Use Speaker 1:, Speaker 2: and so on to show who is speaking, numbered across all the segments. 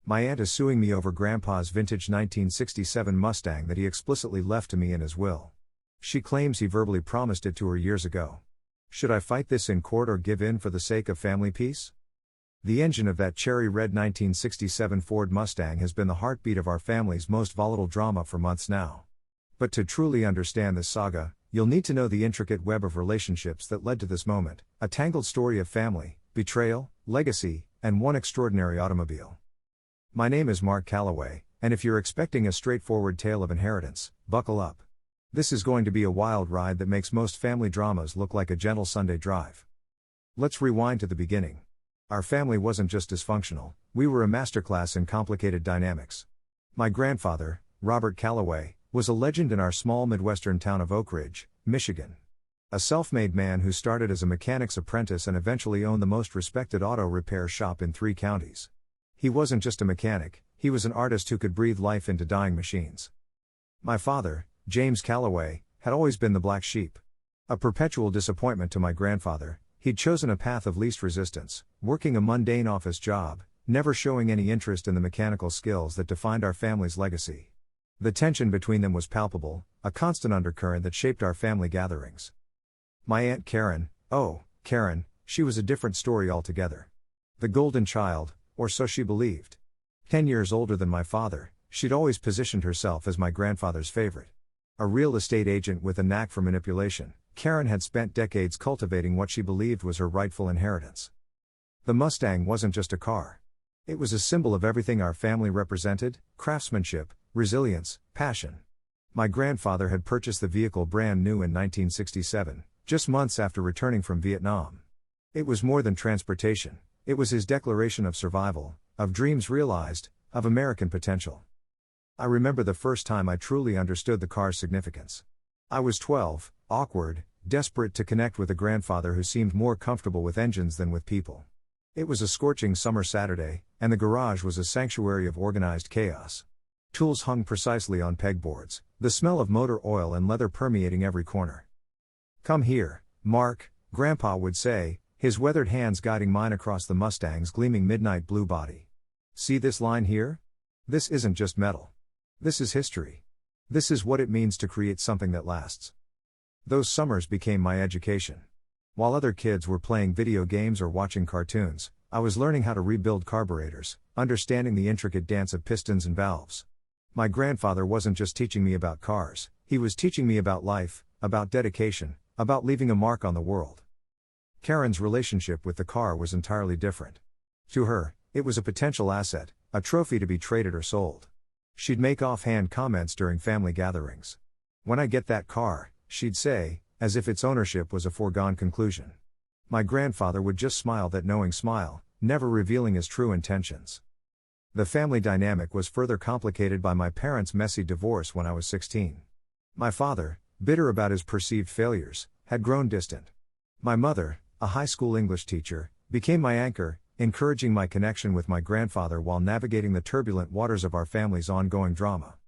Speaker 1: My aunt is suing me over Grandpa's vintage 1967 Mustang that he explicitly left to me in his will. She claims he verbally promised it to her years ago. Should I fight this in court or give in for the sake of family peace? The engine of that cherry red 1967 Ford Mustang has been the heartbeat of our family's most volatile drama for months now. But to truly understand this saga, you'll need to know the intricate web of relationships that led to this moment, a tangled story of family, betrayal, legacy, and one extraordinary automobile. My name is Mark Calloway, and if you're expecting a straightforward tale of inheritance, buckle up. This is going to be a wild ride that makes most family dramas look like a gentle Sunday drive. Let's rewind to the beginning. Our family wasn't just dysfunctional, we were a masterclass in complicated dynamics. My grandfather, Robert Calloway, was a legend in our small Midwestern town of Oak Ridge, Michigan. A self-made man who started as a mechanic's apprentice and eventually owned the most respected auto repair shop in 3 counties. He wasn't just a mechanic, he was an artist who could breathe life into dying machines. My father, James Calloway, had always been the black sheep. A perpetual disappointment to my grandfather, he'd chosen a path of least resistance, working a mundane office job, never showing any interest in the mechanical skills that defined our family's legacy. The tension between them was palpable, a constant undercurrent that shaped our family gatherings. My Aunt Karen, Karen, she was a different story altogether. The golden child, or so she believed. 10 years older than my father, she'd always positioned herself as my grandfather's favorite. A real estate agent with a knack for manipulation, Karen had spent decades cultivating what she believed was her rightful inheritance. The Mustang wasn't just a car. It was a symbol of everything our family represented: craftsmanship, resilience, passion. My grandfather had purchased the vehicle brand new in 1967, just months after returning from Vietnam. It was more than transportation, it was his declaration of survival, of dreams realized, of American potential. I remember the first time I truly understood the car's significance. I was 12, awkward, desperate to connect with a grandfather who seemed more comfortable with engines than with people. It was a scorching summer Saturday, and the garage was a sanctuary of organized chaos. Tools hung precisely on pegboards, the smell of motor oil and leather permeating every corner. "Come here, Mark," Grandpa would say, his weathered hands guiding mine across the Mustang's gleaming midnight blue body. "See this line here? This isn't just metal. This is history. This is what it means to create something that lasts." Those summers became my education. While other kids were playing video games or watching cartoons, I was learning how to rebuild carburetors, understanding the intricate dance of pistons and valves. My grandfather wasn't just teaching me about cars, he was teaching me about life, about dedication, about leaving a mark on the world. Karen's relationship with the car was entirely different. To her, it was a potential asset, a trophy to be traded or sold. She'd make offhand comments during family gatherings. "When I get that car," she'd say, as if its ownership was a foregone conclusion. My grandfather would just smile that knowing smile, never revealing his true intentions. The family dynamic was further complicated by my parents' messy divorce when I was 16. My father, bitter about his perceived failures, had grown distant. My mother, a high school English teacher, became my anchor, encouraging my connection with my grandfather while navigating the turbulent waters of our family's ongoing drama.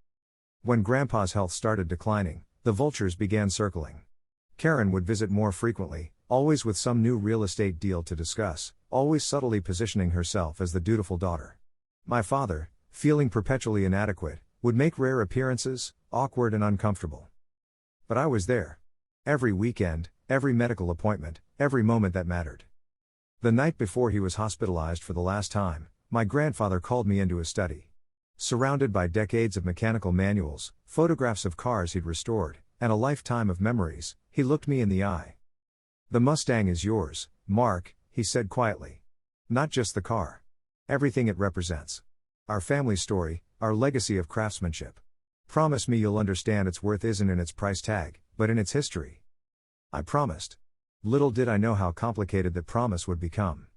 Speaker 1: When Grandpa's health started declining, the vultures began circling. Karen would visit more frequently, always with some new real estate deal to discuss, always subtly positioning herself as the dutiful daughter. My father, feeling perpetually inadequate, would make rare appearances, awkward and uncomfortable. But I was there. Every weekend, every medical appointment, every moment that mattered. The night before he was hospitalized for the last time, my grandfather called me into his study. Surrounded by decades of mechanical manuals, photographs of cars he'd restored, and a lifetime of memories, he looked me in the eye. "The Mustang is yours, Mark," he said quietly. "Not just the car. Everything it represents. Our family story, our legacy of craftsmanship. Promise me you'll understand its worth isn't in its price tag, but in its history." I promised. Little did I know how complicated that promise would become.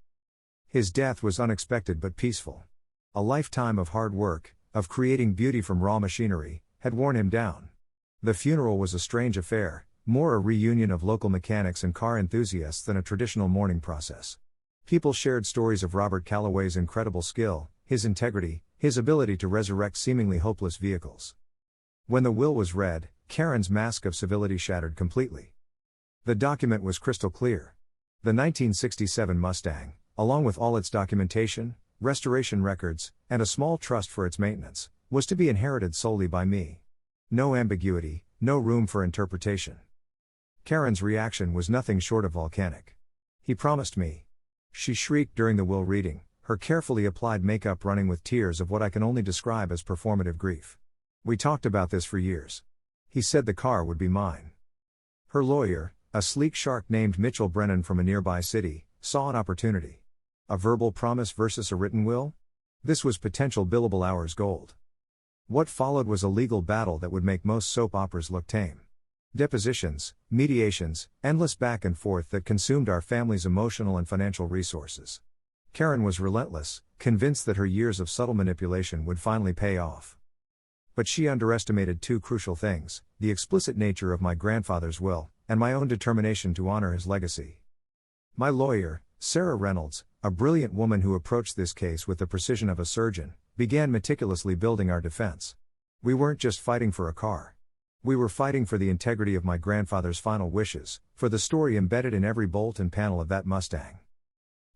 Speaker 1: His death was unexpected but peaceful. A lifetime of hard work, of creating beauty from raw machinery, had worn him down. The funeral was a strange affair, more a reunion of local mechanics and car enthusiasts than a traditional mourning process. People shared stories of Robert Calloway's incredible skill, his integrity, his ability to resurrect seemingly hopeless vehicles. When the will was read, Karen's mask of civility shattered completely. The document was crystal clear. The 1967 Mustang, along with all its documentation, restoration records, and a small trust for its maintenance, was to be inherited solely by me. No ambiguity, no room for interpretation. Karen's reaction was nothing short of volcanic. He promised me. She shrieked during the will reading, her carefully applied makeup running with tears of what I can only describe as performative grief. We talked about this for years. He said the car would be mine. Her lawyer, a sleek shark named Mitchell Brennan from a nearby city, saw an opportunity. A verbal promise versus a written will? This was potential billable hours gold. What followed was a legal battle that would make most soap operas look tame. Depositions, mediations, endless back and forth that consumed our family's emotional and financial resources. Karen was relentless, convinced that her years of subtle manipulation would finally pay off. But she underestimated two crucial things: the explicit nature of my grandfather's will, and my own determination to honor his legacy. My lawyer, Sarah Reynolds, a brilliant woman who approached this case with the precision of a surgeon, began meticulously building our defense. We weren't just fighting for a car. We were fighting for the integrity of my grandfather's final wishes, for the story embedded in every bolt and panel of that Mustang.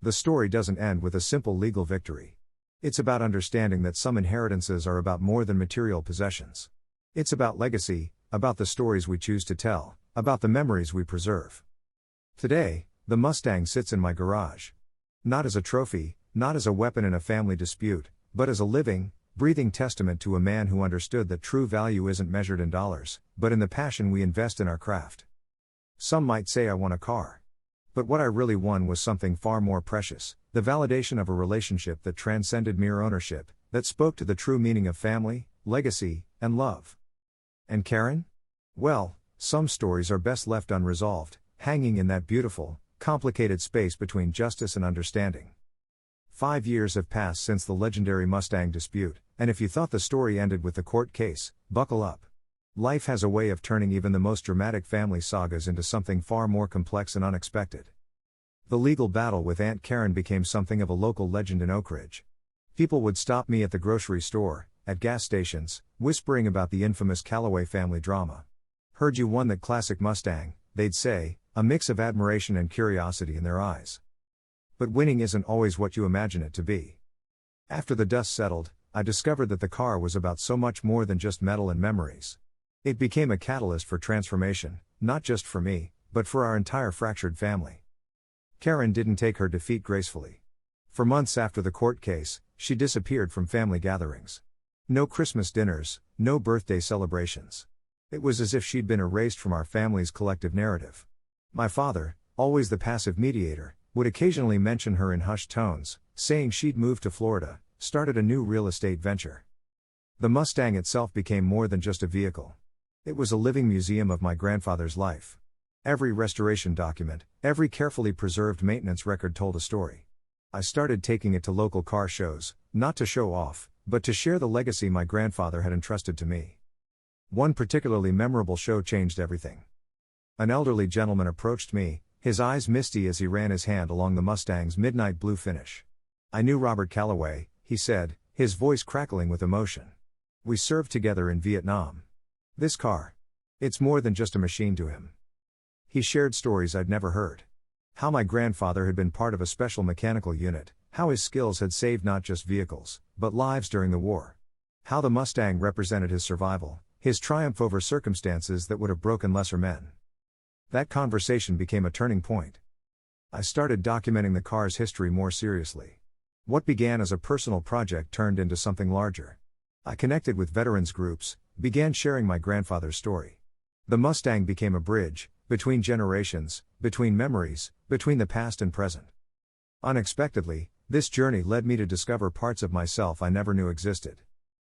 Speaker 1: The story doesn't end with a simple legal victory. It's about understanding that some inheritances are about more than material possessions. It's about legacy, about the stories we choose to tell, about the memories we preserve. Today, the Mustang sits in my garage. Not as a trophy, not as a weapon in a family dispute, but as a living, breathing testament to a man who understood that true value isn't measured in dollars, but in the passion we invest in our craft. Some might say I won a car. But what I really won was something far more precious: the validation of a relationship that transcended mere ownership, that spoke to the true meaning of family, legacy, and love. And Karen? Well, some stories are best left unresolved, hanging in that beautiful, complicated space between justice and understanding. 5 years have passed since the legendary Mustang dispute, and if you thought the story ended with the court case, buckle up. Life has a way of turning even the most dramatic family sagas into something far more complex and unexpected. The legal battle with Aunt Karen became something of a local legend in Oak Ridge. People would stop me at the grocery store, at gas stations, whispering about the infamous Calloway family drama. "Heard you won that classic Mustang," they'd say, a mix of admiration and curiosity in their eyes. But winning isn't always what you imagine it to be. After the dust settled, I discovered that the car was about so much more than just metal and memories. It became a catalyst for transformation, not just for me, but for our entire fractured family. Karen didn't take her defeat gracefully. For months after the court case, she disappeared from family gatherings. No Christmas dinners, no birthday celebrations. It was as if she'd been erased from our family's collective narrative. My father, always the passive mediator, would occasionally mention her in hushed tones, saying she'd moved to Florida, started a new real estate venture. The Mustang itself became more than just a vehicle. It was a living museum of my grandfather's life. Every restoration document, every carefully preserved maintenance record told a story. I started taking it to local car shows, not to show off, but to share the legacy my grandfather had entrusted to me. One particularly memorable show changed everything. An elderly gentleman approached me, his eyes misty as he ran his hand along the Mustang's midnight blue finish. "I knew Robert Calloway," he said, his voice crackling with emotion. "We served together in Vietnam. This car. It's more than just a machine to him." He shared stories I'd never heard. How my grandfather had been part of a special mechanical unit, how his skills had saved not just vehicles, but lives during the war. How the Mustang represented his survival, his triumph over circumstances that would have broken lesser men. That conversation became a turning point. I started documenting the car's history more seriously. What began as a personal project turned into something larger. I connected with veterans groups, began sharing my grandfather's story. The Mustang became a bridge, between generations, between memories, between the past and present. Unexpectedly, this journey led me to discover parts of myself I never knew existed.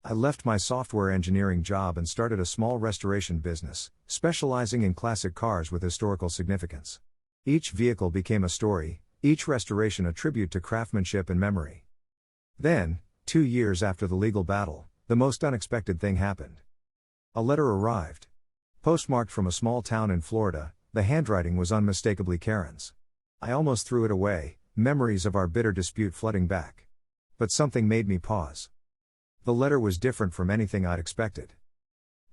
Speaker 1: I left my software engineering job and started a small restoration business, specializing in classic cars with historical significance. Each vehicle became a story, each restoration a tribute to craftsmanship and memory. Then, 2 years after the legal battle, the most unexpected thing happened. A letter arrived. Postmarked from a small town in Florida, the handwriting was unmistakably Karen's. I almost threw it away, memories of our bitter dispute flooding back. But something made me pause. The letter was different from anything I'd expected.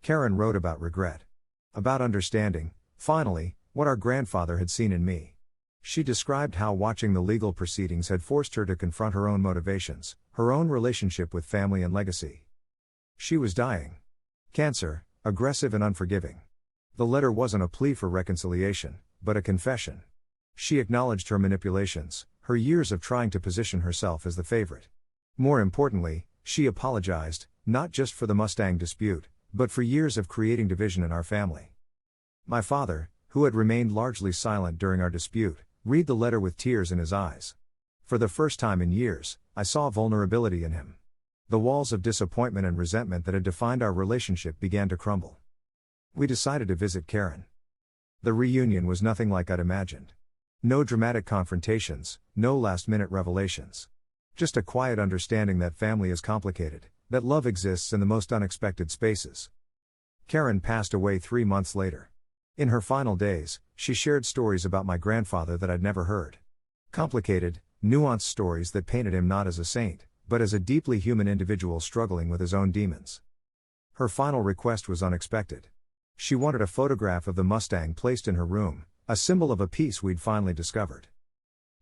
Speaker 1: Karen wrote about regret. About understanding, finally, what our grandfather had seen in me. She described how watching the legal proceedings had forced her to confront her own motivations, her own relationship with family and legacy. She was dying. Cancer, aggressive and unforgiving. The letter wasn't a plea for reconciliation, but a confession. She acknowledged her manipulations, her years of trying to position herself as the favorite. More importantly, she apologized, not just for the Mustang dispute, but for years of creating division in our family. My father, who had remained largely silent during our dispute, read the letter with tears in his eyes. For the first time in years, I saw vulnerability in him. The walls of disappointment and resentment that had defined our relationship began to crumble. We decided to visit Karen. The reunion was nothing like I'd imagined. No dramatic confrontations, no last-minute revelations. Just a quiet understanding that family is complicated, that love exists in the most unexpected spaces. Karen passed away 3 months later. In her final days, she shared stories about my grandfather that I'd never heard. Complicated, nuanced stories that painted him not as a saint, but as a deeply human individual struggling with his own demons. Her final request was unexpected. She wanted a photograph of the Mustang placed in her room, a symbol of a peace we'd finally discovered.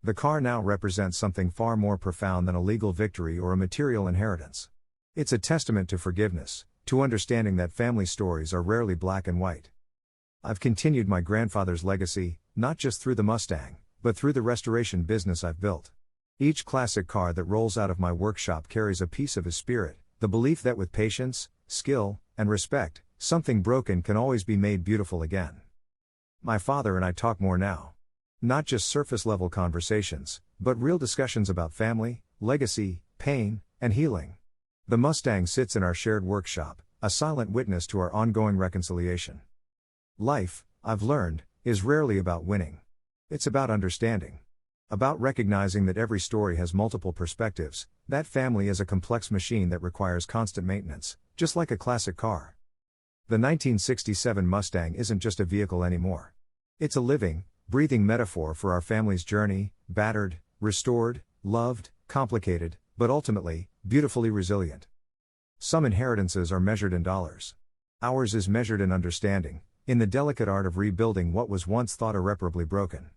Speaker 1: The car now represents something far more profound than a legal victory or a material inheritance. It's a testament to forgiveness, to understanding that family stories are rarely black and white. I've continued my grandfather's legacy, not just through the Mustang, but through the restoration business I've built. Each classic car that rolls out of my workshop carries a piece of his spirit, the belief that with patience, skill, and respect, something broken can always be made beautiful again. My father and I talk more now. Not just surface-level conversations, but real discussions about family, legacy, pain, and healing. The Mustang sits in our shared workshop, a silent witness to our ongoing reconciliation. Life, I've learned, is rarely about winning. It's about understanding. About recognizing that every story has multiple perspectives, that family is a complex machine that requires constant maintenance, just like a classic car. The 1967 Mustang isn't just a vehicle anymore. It's a living, breathing metaphor for our family's journey, battered, restored, loved, complicated, but ultimately, beautifully resilient. Some inheritances are measured in dollars. Ours is measured in understanding, in the delicate art of rebuilding what was once thought irreparably broken.